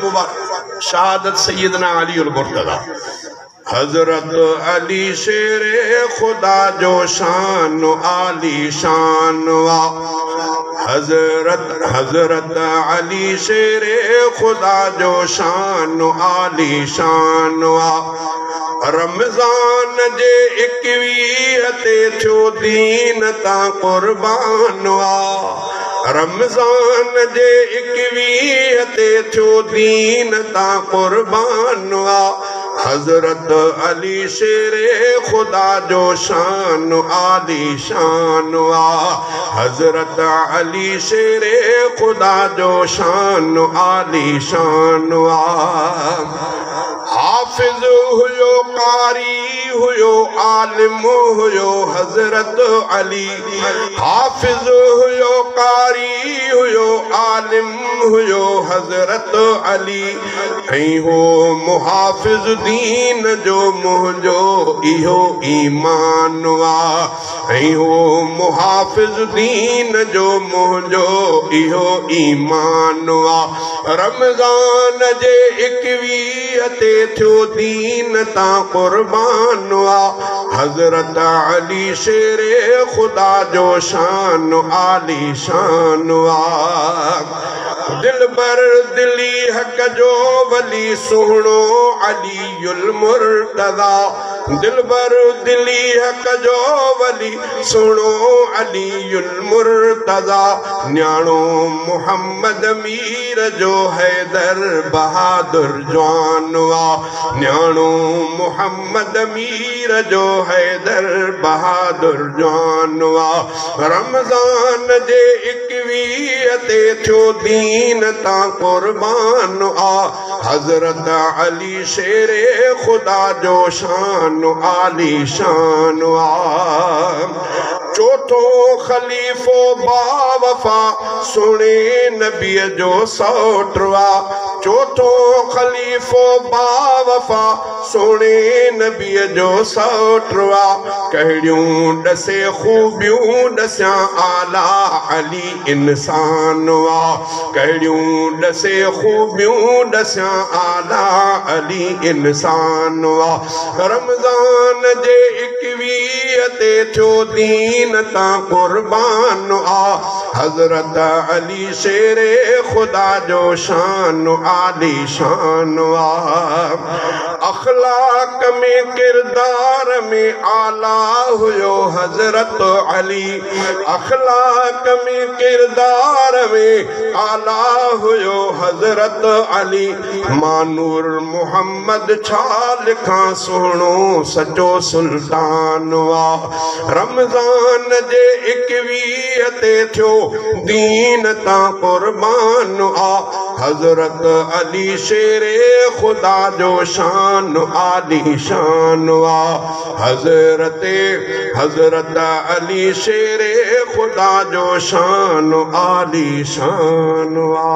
मुबारक शहादत सैयदना अली उल मुर्तज़ा। हजरत अली शेरे खुदा जो शान आली शान वा। हजरत अली शेरे खुदा जो शान आली शान वा। रमज़ान जे 21 ते थियो दीन ता कुर्बान वा। रमज़ान जे 21 ते थियो दीन ता कुर्बान वा। हजरत अली शेरे खुदा जो शान आली शान वा। हजरत अली शेरे खुदा जो शान आली शान वा। हाफिज हुयो कारी हुयो आलिम हुयो हजरत अली। हाफिज हुयो कारी हुयो आलिम हुयो हजरत अली। ऐं हो मुहाफिज दीन जो मुंहिंजो इहो ईमान वा। ऐं हो मुहाफिज दीन जो मुंहिंजो इहो ईमान वा। रमज़ान जे 21 ते थियो दीन ता कुर्बान वा। हजरत अली शेरे खुदा जो शान आली शान वा। दिल बर दिली हक जो वली सुहणो अलीउल मुर्तज़ा। दिल बर दिली हक जो वली सुहणो अलीउल मुर्तज़ा। न्याणो मुहम्मद मीर जो हैदर बहादुर जवान वा। न्याणो मुहम्मद मीर जो हैदर बहादुर जवान वा। रमज़ान जे 21 ते थियो दीन ता कुर्बान आ। हजरत अली शेरे खुदा जो शान आली शान आ। चौथो खलीफो बावफा सुने नबी जो सौटवा। चौथो खलीफो बावफा सुने नबी जो सौटवा। कहिड़ियूं ॾसे खूबियूं ॾसियां आला अली इंसान वा। कहिड़ियूं ॾसे खूबियूं ॾसियां आला अली इंसान वा। रमज़ान जे 21 ते थियो दीन ता कुर्बान आ। हजरत अली शेरे खुदा जो शान आली शान वा। अखलाक में किरदार में आला हुयो हजरत अली। अखलाक में किरदार में आला हुयो हजरत अली। मानूर मुहम्मद छा लिखां सुहिणो सचो सुल्तान वा। रमज़ान जे 21 ते थियो दीन ता कुर्बान आ। हजरत अली शेरे खुदा जो शान आली शान वा। हजरत अली शेरे खुदा जो शान आली शान वा।